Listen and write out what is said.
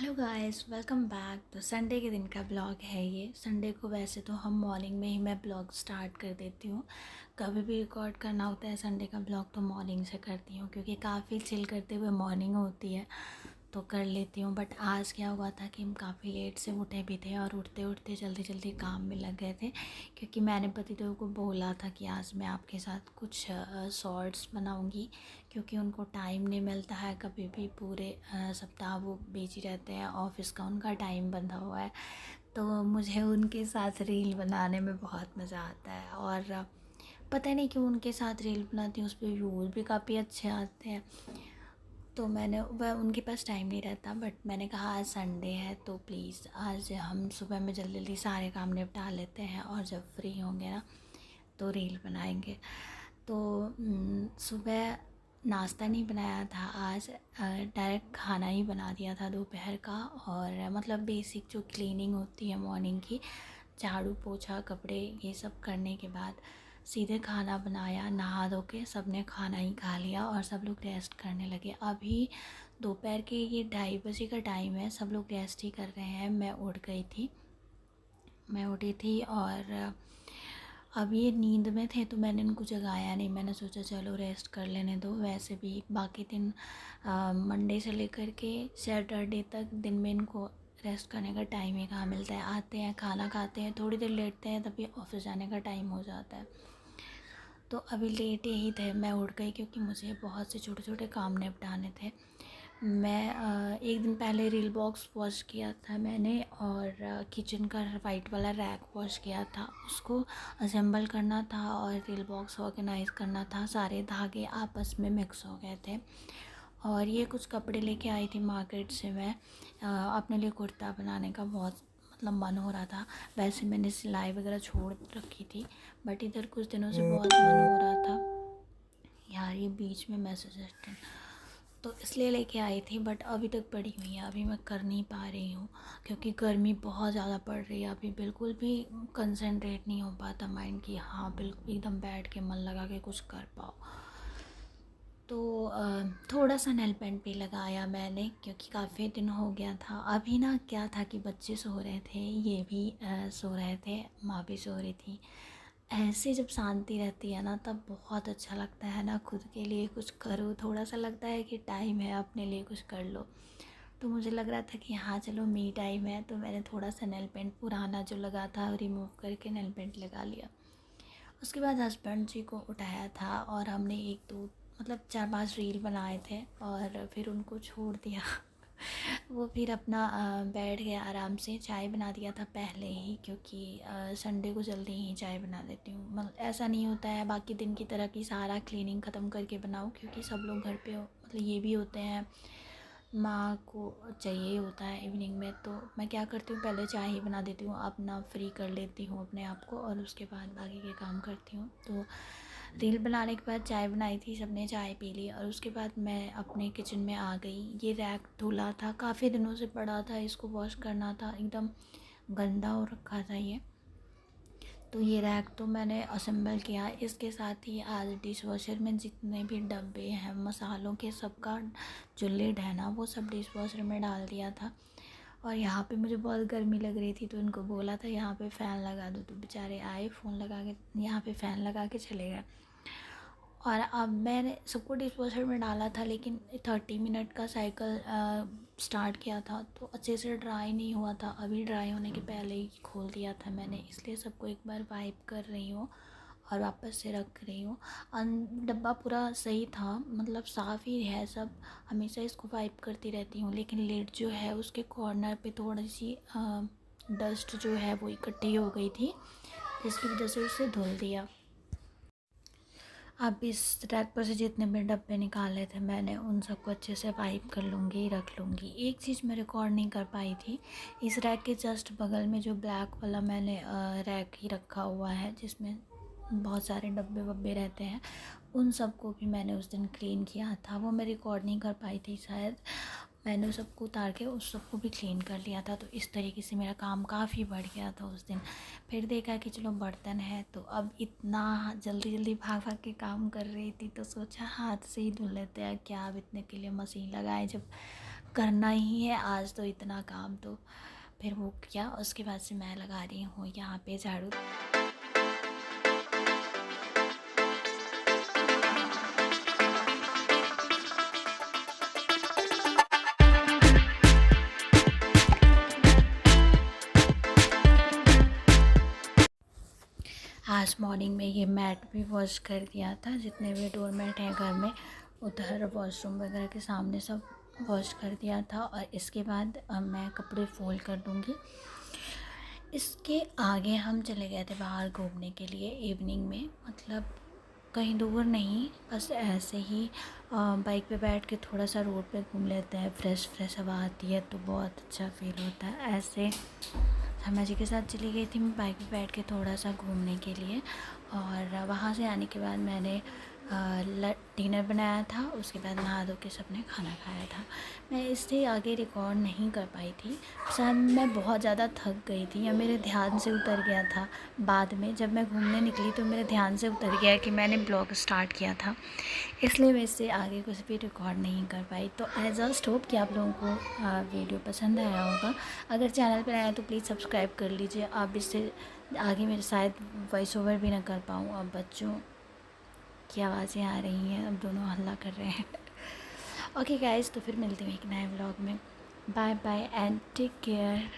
Hello guys, welcome back. तो Sunday के दिन का ब्लॉग है ये। संडे को वैसे तो हम मॉर्निंग में ही मैं ब्लॉग स्टार्ट कर देती हूँ। कभी भी रिकॉर्ड करना होता है संडे का ब्लॉग तो मॉर्निंग से करती हूँ, क्योंकि काफ़ी चिल करते हुए मॉर्निंग होती है तो कर लेती हूँ। बट आज क्या हुआ था कि हम काफ़ी लेट से उठे भी थे और उठते उठते जल्दी जल्दी काम में लग गए थे, क्योंकि मैंने पतिदेव को बोला था कि आज मैं आपके साथ कुछ शॉर्ट्स बनाऊँगी, क्योंकि उनको टाइम नहीं मिलता है कभी भी। पूरे सप्ताह वो बिजी रहते हैं, ऑफिस का उनका टाइम बंधा हुआ है। तो मुझे उनके साथ रील बनाने में बहुत मज़ा आता है, और पता नहीं क्यों उनके साथ रील बनाती हूँ, उस पर व्यूज़ भी काफ़ी अच्छे आते हैं। तो मैंने वह उनके पास टाइम नहीं रहता, बट मैंने कहा आज संडे है तो प्लीज़ आज हम सुबह में जल्दी जल्दी सारे काम निपटा लेते हैं, और जब फ्री होंगे ना तो रील बनाएंगे। तो सुबह नाश्ता नहीं बनाया था आज, डायरेक्ट खाना ही बना दिया था दोपहर का। और मतलब बेसिक जो क्लीनिंग होती है मॉर्निंग की, झाड़ू पोछा कपड़े ये सब करने के बाद सीधे खाना बनाया। नहा धो के सब ने खाना ही खा लिया और सब लोग रेस्ट करने लगे। अभी दोपहर के ये 2:30 बजे का टाइम है, सब लोग रेस्ट ही कर रहे हैं। मैं उठी थी और अब ये नींद में थे तो मैंने इनको जगाया नहीं। मैंने सोचा चलो रेस्ट कर लेने दो, वैसे भी बाकी दिन मंडे से लेकर के सैटरडे तक दिन में इनको रेस्ट करने का टाइम ही कहाँ मिलता है। आते हैं, खाना खाते हैं, थोड़ी देर लेटते हैं, तभी ऑफिस जाने का टाइम हो जाता है। तो अभी लेटे ही थे, मैं उठ गई क्योंकि मुझे बहुत से छोटे छोटे काम निपटाने थे। मैं एक दिन पहले रील बॉक्स वॉश किया था मैंने, और किचन का वाइट वाला रैक वॉश किया था, उसको असेंबल करना था और रील बॉक्स ऑर्गेनाइज़ करना था। सारे धागे आपस में मिक्स हो गए थे। और ये कुछ कपड़े लेके आई थी मार्केट से मैं, अपने लिए कुर्ता बनाने का बहुत मतलब मन हो रहा था। वैसे मैंने सिलाई वगैरह छोड़ रखी थी, बट इधर कुछ दिनों से बहुत मन हो रहा था। यार ये बीच में मैसेज है तो इसलिए लेके आई थी, बट अभी तक पड़ी हुई है, अभी मैं कर नहीं पा रही हूँ क्योंकि गर्मी बहुत ज़्यादा पड़ रही है। अभी बिल्कुल भी कंसंट्रेट नहीं हो पाता माइंड की, हाँ बिल्कुल एकदम बैठ के मन लगा के कुछ कर पाओ। तो थोड़ा सा नेल पेंट भी लगाया मैंने, क्योंकि काफ़ी दिन हो गया था। अभी ना क्या था कि बच्चे सो रहे थे, ये भी सो रहे थे, माँ भी सो रही थी। ऐसे जब शांति रहती है ना तब बहुत अच्छा लगता है ना, खुद के लिए कुछ करो, थोड़ा सा लगता है कि टाइम है अपने लिए कुछ कर लो। तो मुझे लग रहा था कि हाँ चलो मी टाइम है, तो मैंने थोड़ा सा नेल पेंट पुराना जो लगा था रिमूव करके नेल पेंट लगा लिया। उसके बाद हस्बैंड जी को उठाया था और हमने एक दो मतलब 4-5 रील बनाए थे और फिर उनको छोड़ दिया। वो फिर अपना बैठ गया आराम से। चाय बना दिया था पहले ही, क्योंकि संडे को जल्दी ही चाय बना लेती हूँ। मतलब ऐसा नहीं होता है बाकी दिन की तरह कि सारा क्लीनिंग ख़त्म करके बनाऊँ, क्योंकि सब लोग घर पे मतलब ये भी होते हैं, माँ को चाहिए होता है इवनिंग में। तो मैं क्या करती हूँ, पहले चाय ही बना देती हूँ, अपना फ्री कर लेती हूँ अपने आप को, और उसके बाद बाकी के काम करती हूँ। तो रील बनाने के बाद चाय बनाई थी, सबने चाय पी ली और उसके बाद मैं अपने किचन में आ गई। ये रैक धुला था, काफ़ी दिनों से पड़ा था, इसको वॉश करना था, एकदम गंदा हो रखा था ये। तो ये रैक तो मैंने असेंबल किया। इसके साथ ही आज डिश वॉशर में जितने भी डब्बे हैं मसालों के, सबका जो लिड है ना वो सब डिश वॉशर में डाल दिया था। और यहाँ पे मुझे बहुत गर्मी लग रही थी तो इनको बोला था यहाँ पे फ़ैन लगा दो, तो बेचारे आए, फ़ोन लगा के यहाँ पे फ़ैन लगा के चले गए। और अब मैंने सबको डिशवॉशर में डाला था, लेकिन 30 मिनट का साइकिल स्टार्ट किया था तो अच्छे से ड्राई नहीं हुआ था। अभी ड्राई होने के पहले ही खोल दिया था मैंने, इसलिए सबको एक बार वाइप कर रही हूँ और वापस से रख रही हूँ। डब्बा पूरा सही था, मतलब साफ़ ही है सब, हमेशा इसको वाइप करती रहती हूँ। लेकिन लिड जो है उसके कॉर्नर पे थोड़ी सी डस्ट जो है वो इकट्ठी हो गई थी, जिसकी वजह से उसे धुल दिया। अब इस रैक पर से जितने भी डब्बे निकाले थे मैंने उन सबको अच्छे से वाइप कर लूँगी, रख लूँगी। एक चीज़ मैं रिकॉर्ड नहीं कर पाई थी, इस रैक के जस्ट बगल में जो ब्लैक वाला मैंने रैक ही रखा हुआ है जिसमें बहुत सारे डब्बे वब्बे रहते हैं, उन सबको भी मैंने उस दिन क्लीन किया था। वो मैं रिकॉर्ड नहीं कर पाई थी शायद, मैंने उस सबको उतार के उस सबको भी क्लीन कर लिया था। तो इस तरीके से मेरा काम काफ़ी बढ़ गया था उस दिन। फिर देखा कि चलो बर्तन है, तो अब इतना जल्दी जल्दी भाग भाग के काम कर रही थी तो सोचा हाथ से ही धुल लेते हैं, क्या अब इतने के लिए मशीन लगाए जब करना ही है आज तो इतना काम, तो फिर वो किया। उसके बाद से मैं लगा रही हूँ यहाँ पे झाड़ू। आज मॉर्निंग में ये मैट भी वॉश कर दिया था, जितने भी डोर मैट हैं घर में, उधर वॉशरूम वगैरह के सामने सब वॉश कर दिया था। और इसके बाद अब मैं कपड़े फोल्ड कर दूँगी। इसके आगे हम चले गए थे बाहर घूमने के लिए इवनिंग में, मतलब कहीं दूर नहीं, बस ऐसे ही बाइक पे बैठ के थोड़ा सा रोड पे घूम लेते हैं, फ्रेश फ्रेश हवा आती है तो बहुत अच्छा फील होता है। ऐसे शर्मा जी के साथ चली गई थी मैं बाइक पे बैठ के थोड़ा सा घूमने के लिए। और वहाँ से आने के बाद मैंने डिनर बनाया था, उसके बाद नहा धो के सबने खाना खाया था। मैं इससे आगे रिकॉर्ड नहीं कर पाई थी, शायद मैं बहुत ज़्यादा थक गई थी या मेरे ध्यान से उतर गया था। बाद में जब मैं घूमने निकली तो मेरे ध्यान से उतर गया कि मैंने ब्लॉग स्टार्ट किया था, इसलिए मैं इससे आगे कुछ भी रिकॉर्ड नहीं कर पाई। तो आई जस्ट होप कि आप लोगों को वीडियो पसंद आया होगा। अगर चैनल पर आया तो प्लीज़ सब्सक्राइब कर लीजिए। आप इससे आगे मेरे शायद वॉइस ओवर भी ना कर पाऊँ। अब बच्चों की आवाज़ें आ रही हैं, अब दोनों हल्ला कर रहे हैं। ओके गाइस, तो फिर मिलते हैं एक नए व्लॉग में। Bye bye and take care.